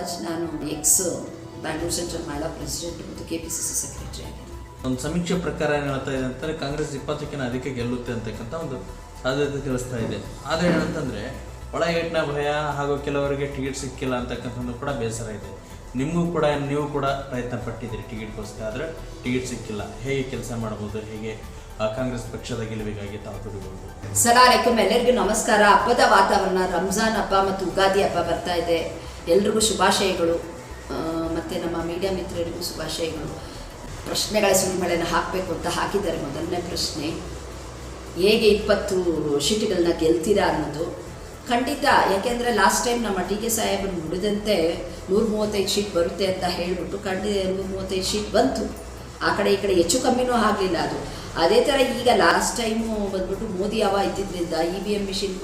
ಬಸವರಾಜ್. ನಾನು X Bangalore central ಮಹಿಳಾ president ಮತ್ತು KPCC ಸೆಕ್ರೆಟರಿ ಆಗಿದೆ. ಒಂದು ಸಮೀಕ್ಷೆ ಪ್ರಕಾರ ಏನು ಹೇಳ್ತಾ ಇದೆ ಅಂತಂದರೆ ಕಾಂಗ್ರೆಸ್ 20ಕ್ಕಿಂತ ಅಧಿಕ ಗೆಲ್ಲುತ್ತೆ ಅಂತಕ್ಕಂಥ ಒಂದು ಸಾಧ್ಯತೆ ತಿಳಿಸ್ತಾ ಇದೆ. ಆದರೆ ಏನಂತಂದರೆ ಒಳ ಏಟ್ನ ಭಯ ಹಾಗೂ ಕೆಲವರಿಗೆ ಟಿಕೆಟ್ ಸಿಕ್ಕಿಲ್ಲ ಅಂತಕ್ಕಂಥದ್ದು ಕೂಡ ಬೇಸರ ಇದೆ. ನೀವು ಕೂಡ ಪ್ರಯತ್ನ ಪಟ್ಟಿದ್ದೀರಿ ಟಿಕೆಟ್ಗೋಸ್ಕರ, ಆದರೆ ಟಿಕೆಟ್ ಸಿಕ್ಕಿಲ್ಲ. ಹೇಗೆ ಕೆಲಸ ಮಾಡ್ಬೋದು, ಹೇಗೆ ಕಾಂಗ್ರೆಸ್ ಪಕ್ಷದ ಗೆಲುವಿಗಾಗಿ ತಾವು ದುಡಿಬಹುದು? ಸಲಾಮ್ ಎಲ್ಲರಿಗೂ ನಮಸ್ಕಾರ. ಹಬ್ಬದ ವಾತಾವರಣ, ರಂಜಾನ್ ಹಬ್ಬ ಮತ್ತು ಉಗಾದಿ ಹಬ್ಬ ಬರ್ತಾ ಇದೆ. ಎಲ್ರಿಗೂ ಶುಭಾಶಯಗಳು ಮತ್ತು ನಮ್ಮ ಮೀಡಿಯಾ ಮಿತ್ರರಿಗೂ ಶುಭಾಶಯಗಳು. ಪ್ರಶ್ನೆಗಳ ಸುರಿಮಳೆಯನ್ನು ಹಾಕಬೇಕು ಅಂತ ಹಾಕಿದ್ದಾರೆ. ಮೊದಲನೇ ಪ್ರಶ್ನೆ, ಹೇಗೆ 20 ಸೀಟುಗಳನ್ನ ಗೆಲ್ತೀರಾ ಅನ್ನೋದು. ಖಂಡಿತ, ಯಾಕೆಂದರೆ ಲಾಸ್ಟ್ ಟೈಮ್ ನಮ್ಮ TK ಸಾಹೇಬರು ನುಡಿದಂತೆ 135 ಸೀಟ್ ಬರುತ್ತೆ ಅಂತ ಹೇಳಿಬಿಟ್ಟು 135 ಸೀಟ್ ಬಂತು. ಆ ಕಡೆ ಈ ಕಡೆ ಹೆಚ್ಚು ಕಮ್ಮಿನೂ ಆಗಲಿಲ್ಲ ಅದು. ಅದೇ ಥರ ಈಗ ಲಾಸ್ಟ್ ಟೈಮು ಬಂದ್ಬಿಟ್ಟು ಮೋದಿ ಹವಾ ಇದ್ದಿದ್ದರಿಂದ EVM ಮಿಷಿನ್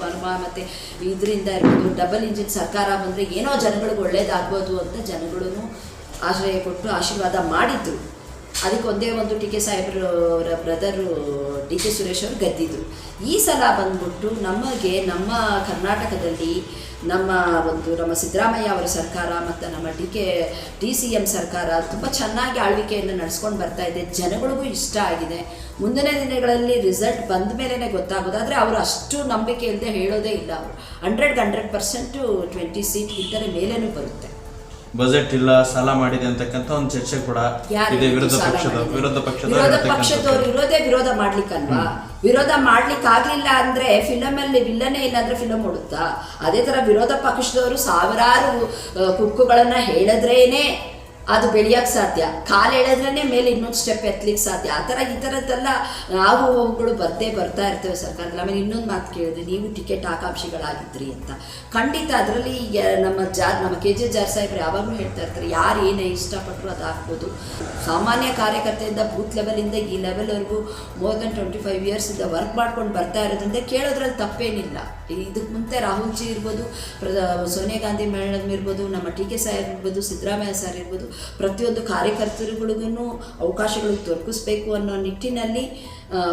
ಮತ್ತು ಇದರಿಂದ ಇರ್ಬೋದು, ಡಬಲ್ ಇಂಜಿನ್ ಸರ್ಕಾರ ಬಂದರೆ ಏನೋ ಜನಗಳಿಗೆ ಒಳ್ಳೇದಾಗ್ಬೋದು ಅಂತ ಜನಗಳೂ ಆಶ್ರಯ ಕೊಟ್ಟು ಆಶೀರ್ವಾದ ಮಾಡಿದ್ರು. ಅದಕ್ಕೆ ಒಂದೇ ಒಂದು TK ಸಾಹೇಬ್ರವರ ಬ್ರದರು DK ಸುರೇಶ್ ಅವರು ಗೆದ್ದಿದ್ರು. ಈ ಸಲ ಬಂದ್ಬಿಟ್ಟು ನಮ್ಮ ಕರ್ನಾಟಕದಲ್ಲಿ ನಮ್ಮ ಸಿದ್ದರಾಮಯ್ಯ ಅವರ ಸರ್ಕಾರ ಮತ್ತು ನಮ್ಮ DCM ಸರ್ಕಾರ ತುಂಬ ಚೆನ್ನಾಗಿ ಆಳ್ವಿಕೆಯನ್ನು ನಡೆಸ್ಕೊಂಡು ಬರ್ತಾ ಇದೆ. ಜನಗಳಿಗೂ ಇಷ್ಟ ಆಗಿದೆ. ಮುಂದಿನ ದಿನಗಳಲ್ಲಿ ರಿಸಲ್ಟ್ ಬಂದ ಮೇಲೇ ಗೊತ್ತಾಗೋದು. ಆದರೆ ಅವರು ಅಷ್ಟು ನಂಬಿಕೆ ಇಲ್ಲದೆ ಹೇಳೋದೇ ಇಲ್ಲ. ಅವರು 100% 20 ಸೀಟ್ಗಿಂತಲೇ ಮೇಲೇನೂ ಬರುತ್ತೆ. ಬಜೆಟ್ ಇಲ್ಲ, ಸಾಲ ಮಾಡಿದೆ ಅಂತಕ್ಕಂಥ ಒಂದು ಚರ್ಚೆ ಕೂಡ ಇದೆ. ವಿರೋಧ ಪಕ್ಷದವ್ರು ಇರೋದೇ ವಿರೋಧ ಮಾಡ್ಲಿಕ್ಕಲ್ವಾ? ವಿರೋಧ ಮಾಡ್ಲಿಕ್ಕೆ ಆಗ್ಲಿಲ್ಲ ಅಂದ್ರೆ ಫಿಲಮಲ್ಲಿ ವಿಲ್ಲನೇ ಇಲ್ಲ ಅಂದ್ರೆ ಫಿಲಮ್ ಓಡುತ್ತಾ? ಅದೇ ತರ ವಿರೋಧ ಪಕ್ಷದವರು ಸಾವಿರಾರು ಕುಕ್ಕುಗಳನ್ನ ಹೇಳಿದ್ರೇನೆ ಅದು ಬೆಳೆಯೋಕ್ಕೆ ಸಾಧ್ಯ. ಕಾಲು ಎಳೆದ್ರೇ ಮೇಲೆ ಇನ್ನೊಂದು ಸ್ಟೆಪ್ ಎತ್ತಲಿಕ್ಕೆ ಸಾಧ್ಯ. ಆ ಥರ ಈ ಥರದ್ದೆಲ್ಲ ಆಗುಗಳು ಬರ್ತಾ ಇರ್ತೇವೆ ಸರ್ಕಾರದಲ್ಲಿ. ಆಮೇಲೆ ಇನ್ನೊಂದು ಮಾತು ಕೇಳಿದ್ರಿ, ನೀವು ಟಿಕೆಟ್ ಆಕಾಂಕ್ಷಿಗಳಾಗಿದ್ರಿ ಅಂತ. ಖಂಡಿತ ಅದರಲ್ಲಿ ನಮ್ಮ KJ ಜಾರ್ ಸಾಹೇಬ್ರು ಯಾವಾಗಲೂ ಹೇಳ್ತಾ ಇರ್ತಾರೆ, ಯಾರು ಏನೇ ಇಷ್ಟಪಟ್ಟರು ಅದು ಆಗ್ಬೋದು. ಸಾಮಾನ್ಯ ಕಾರ್ಯಕರ್ತೆಯಿಂದ ಬೂತ್ ಲೆವೆಲಿಂದ ಈ ಲೆವೆಲ್ವರೆಗೂ ಮೋರ್ ದೆನ್ 25 ಇಯರ್ಸಿಂದ ವರ್ಕ್ ಮಾಡ್ಕೊಂಡು ಬರ್ತಾ ಇರೋದ್ರಿಂದ ಕೇಳೋದ್ರಲ್ಲಿ ತಪ್ಪೇನಿಲ್ಲ. ಇದಕ್ಕೆ ಮುಂದೆ ರಾಹುಲ್ ಜಿ ಇರ್ಬೋದು, ಸೋನಿಯಾ ಗಾಂಧಿ ಮೇಡಮ್ ಇರ್ಬೋದು, ನಮ್ಮ TK ಸಾಹೇಬ್ ಇರ್ಬೋದು, ಸಿದ್ದರಾಮಯ್ಯ ಸರ್ ಇರ್ಬೋದು, ಪ್ರತಿಯೊಂದು ಕಾರ್ಯಕರ್ತರುಗಳಿಗೂ ಅವಕಾಶಗಳು ದೊರಕಿಸ್ಬೇಕು ಅನ್ನೋ ನಿಟ್ಟಿನಲ್ಲಿ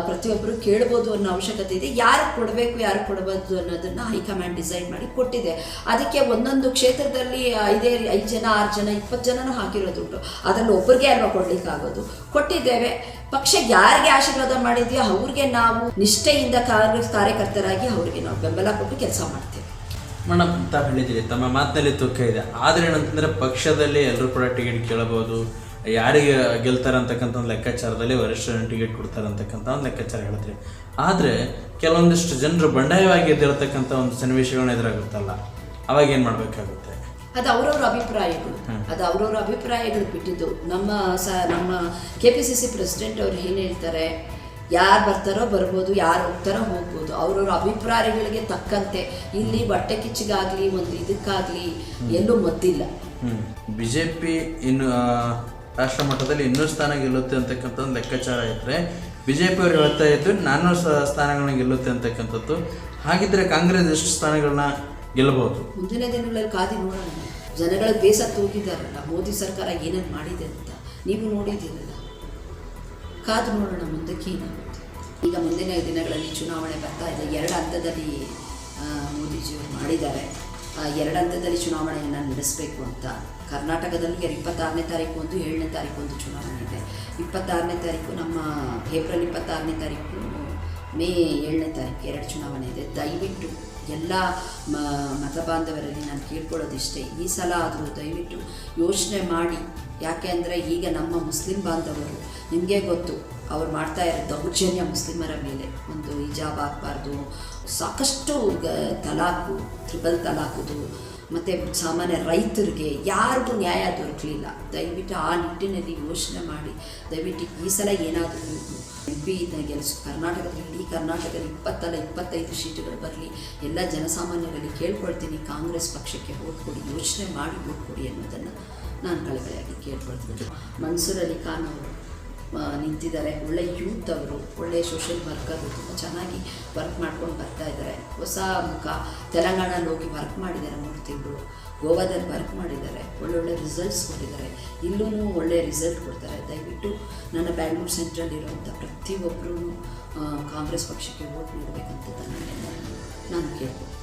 ಪ್ರತಿಯೊಬ್ಬರು ಕೇಳ್ಬೋದು ಅನ್ನೋ ಅವಶ್ಯಕತೆ ಇದೆ. ಯಾರು ಕೊಡಬೇಕು ಯಾರು ಕೊಡಬಾರ್ದು ಅನ್ನೋದನ್ನು ಹೈಕಮಾಂಡ್ ಡಿಸೈಡ್ ಮಾಡಿ ಕೊಟ್ಟಿದೆ. ಅದಕ್ಕೆ ಒಂದೊಂದು ಕ್ಷೇತ್ರದಲ್ಲಿ 5 ಜನ 6 ಜನ 20 ಜನನೂ ಹಾಕಿರೋದುಂಟು. ಅದರಲ್ಲಿ ಒಬ್ಬರಿಗೆ ಅಲ್ವಾ ಕೊಡಲಿಕ್ಕಾಗೋದು. ಕೊಟ್ಟಿದ್ದೇವೆ. ಪಕ್ಷ ಯಾರಿಗೆ ಆಶೀರ್ವಾದ ಮಾಡಿದೆಯೋ ಅವ್ರಿಗೆ ನಾವು ನಿಷ್ಠೆಯಿಂದ ಕಾಂಗ್ರೆಸ್ ಕಾರ್ಯಕರ್ತರಾಗಿ ಅವರಿಗೆ ನಾವು ಬೆಂಬಲ ಕೊಟ್ಟು ಕೆಲಸ ಮಾಡ್ತೇವೆ. ಮೇಡಮ್, ತಾವು ಹೇಳಿದ್ದೀರಿ, ತಮ್ಮ ಮಾತಿನಲ್ಲಿ ತೂಕ ಇದೆ. ಆದರೆ ಏನಂತಂದರೆ ಪಕ್ಷದಲ್ಲಿ ಎಲ್ಲರೂ ಕೂಡ ಟಿಕೆಟ್ ಕೇಳಬಹುದು, ಯಾರಿಗೆ ಗೆಲ್ತಾರೆ ಅಂತಕ್ಕಂಥ ಒಂದು ಲೆಕ್ಕಾಚಾರದಲ್ಲಿ ವರಿಷ್ಠರನ್ನು ಟಿಕೆಟ್ ಕೊಡ್ತಾರೆ ಅಂತಕ್ಕಂಥ ಒಂದು ಲೆಕ್ಕಾಚಾರ ಹೇಳ್ತೀರಿ. ಆದರೆ ಕೆಲವೊಂದಿಷ್ಟು ಜನರು ಬಂಡಾಯವಾಗಿ ಎದ್ದಿರತಕ್ಕಂಥ ಒಂದು ಸನ್ನಿವೇಶಗಳನ್ನ ಎದುರಾಗುತ್ತಲ್ಲ, ಅವಾಗ ಏನು ಮಾಡಬೇಕಾಗುತ್ತೆ? ಅದು ಅವರವ್ರ ಅಭಿಪ್ರಾಯಗಳು ಬಿಟ್ಟಿದ್ದು. ನಮ್ಮ KPCC ಪ್ರೆಸಿಡೆಂಟ್ ಅವ್ರು ಏನು ಹೇಳ್ತಾರೆ, ಯಾರು ಬರ್ತಾರೋ ಬರ್ಬೋದು, ಯಾರು ಹೋಗ್ತಾರೋ ಹೋಗ್ಬೋದು. ಅವ್ರವ್ರ ಅಭಿಪ್ರಾಯಗಳಿಗೆ ತಕ್ಕಂತೆ ಇಲ್ಲಿ ಬಟ್ಟೆ ಕಿಚ್ಚಿಗಾಗಲಿ ಒಂದು ಇದಕ್ಕಾಗಲಿ ಎಲ್ಲೂ ಮದ್ದಿಲ್ಲ. BJP ಇನ್ನು ರಾಷ್ಟ್ರ ಮಟ್ಟದಲ್ಲಿ 200 ಸ್ಥಾನ ಗೆಲ್ಲುತ್ತೆ ಅಂತಕ್ಕಂಥ ಒಂದು ಲೆಕ್ಕಾಚಾರ ಇದ್ದರೆ, BJP ಅವರು ಹೇಳ್ತಾ ಇದ್ದು 400 ಸ್ಥಾನಗಳನ್ನ ಗೆಲ್ಲುತ್ತೆ ಅಂತಕ್ಕಂಥದ್ದು. ಹಾಗಿದ್ರೆ ಕಾಂಗ್ರೆಸ್ ಎಷ್ಟು ಸ್ಥಾನಗಳನ್ನ ಗೆಲ್ಲಬಹುದು? ಮುಂದಿನ ದಿನಗಳಲ್ಲಿ ಕಾದಿ ನೋಡೋಣ. ಜನಗಳಿಗೆ ಬೇಸತ್ತು ಹೋಗಿದ್ದಾರಲ್ಲ ಮೋದಿ ಸರ್ಕಾರ ಏನೇನು ಮಾಡಿದೆ ಅಂತ ನೀವು ನೋಡಿದ್ದೀರಲ್ಲ. ಕಾದು ನೋಡೋಣ ಮುಂದಕ್ಕೆ ಏನಾಗುತ್ತೆ. ಈಗ ಮುಂದಿನ ದಿನಗಳಲ್ಲಿ ಚುನಾವಣೆ ಬರ್ತಾ ಇದೆ. 2 ಹಂತದಲ್ಲಿ ಮೋದಿಜಿಯವರು ಮಾಡಿದ್ದಾರೆ. 2 ಹಂತದಲ್ಲಿ ಚುನಾವಣೆಯನ್ನು ನಡೆಸಬೇಕು ಅಂತ. ಕರ್ನಾಟಕದಲ್ಲಿ 26ನೇ ತಾರೀಕು ಒಂದು, 7ನೇ ತಾರೀಕು ಒಂದು ಚುನಾವಣೆ ಇದೆ. 26ನೇ ತಾರೀಕು ನಮ್ಮ ಏಪ್ರಿಲ್ 26ನೇ ತಾರೀಕು, ಮೇ 7ನೇ ತಾರೀಕು 2 ಚುನಾವಣೆ ಇದೆ. ದಯವಿಟ್ಟು ಎಲ್ಲ ಮತ ಬಾಂಧವರಲ್ಲಿ ನಾನು ಕೇಳ್ಕೊಳ್ಳೋದಿಷ್ಟೇ, ಈ ಸಲ ಆದರೂ ದಯವಿಟ್ಟು ಯೋಚನೆ ಮಾಡಿ. ಯಾಕೆ ಅಂದರೆ ಈಗ ನಮ್ಮ ಮುಸ್ಲಿಂ ಬಾಂಧವರು, ನಿಮಗೆ ಗೊತ್ತು, ಅವ್ರು ಮಾಡ್ತಾ ಇರೋ ದೌರ್ಜನ್ಯ ಮುಸ್ಲಿಮರ ಮೇಲೆ. ಒಂದು ಹಿಜಾಬ್ ಆಗಬಾರ್ದು, ಸಾಕಷ್ಟು ತಲಾಖು, ಟ್ರಿಬಲ್ ತಲಾಖುದು, ಮತ್ತು ಸಾಮಾನ್ಯ ರೈತರಿಗೆ ಯಾರಿಗೂ ನ್ಯಾಯ ದೊರಕಲಿಲ್ಲ. ದಯವಿಟ್ಟು ಆ ನಿಟ್ಟಿನಲ್ಲಿ ಯೋಚನೆ ಮಾಡಿ. ದಯವಿಟ್ಟು ಈ ಸಲ ಏನಾದರೂ MP ಕರ್ನಾಟಕದಲ್ಲಿ, ಇಡೀ ಕರ್ನಾಟಕದಲ್ಲಿ 20 ಅಲ್ಲ 25 ಸೀಟುಗಳು ಬರಲಿ. ಎಲ್ಲ ಜನಸಾಮಾನ್ಯರಲ್ಲಿ ಕೇಳ್ಕೊಳ್ತೀನಿ, ಕಾಂಗ್ರೆಸ್ ಪಕ್ಷಕ್ಕೆ ವೋಟ್ ಕೊಡಿ, ಯೋಚನೆ ಮಾಡಿ ವೋಟ್ ಕೊಡಿ ಅನ್ನೋದನ್ನು ನಾನು ಕಳಕಳಿಯಾಗಿ ಕೇಳ್ಕೊಳ್ತೀನಿ. ಮನ್ಸೂರ್ ಅಲಿ ಖಾನ್ ಅವರು ನಿಂತಿದ್ದಾರೆ. ಒಳ್ಳೆ ಯೂತ್ ಅವರು, ಒಳ್ಳೆ ಸೋಷಿಯಲ್ ವರ್ಕರು, ತುಂಬ ಚೆನ್ನಾಗಿ ವರ್ಕ್ ಮಾಡ್ಕೊಂಡು ಬರ್ತಾ ಇದ್ದಾರೆ. ಹೊಸ ಮುಖ. ತೆಲಂಗಾಣಲ್ಲಿ ಹೋಗಿ ವರ್ಕ್ ಮಾಡಿದ್ದಾರೆ 3 ತಿಂಗಳು. ಗೋವಾದಲ್ಲಿ ವರ್ಕ್ ಮಾಡಿದ್ದಾರೆ. ಒಳ್ಳೊಳ್ಳೆ ರಿಸಲ್ಟ್ಸ್ ಕೊಟ್ಟಿದ್ದಾರೆ. ಇಲ್ಲೂ ಒಳ್ಳೆಯ ರಿಸಲ್ಟ್ ಕೊಡ್ತಾರೆ. ದಯವಿಟ್ಟು ನನ್ನ ಬ್ಯಾಂಗ್ಳೂರ್ ಸೆಂಟ್ರಲ್ಲಿರುವಂಥ ಪ್ರತಿಯೊಬ್ಬರೂ ಕಾಂಗ್ರೆಸ್ ಪಕ್ಷಕ್ಕೆ ವೋಟ್ ನೀಡಬೇಕಂತ ನಾನು ಕೇಳ್ಬೋದು.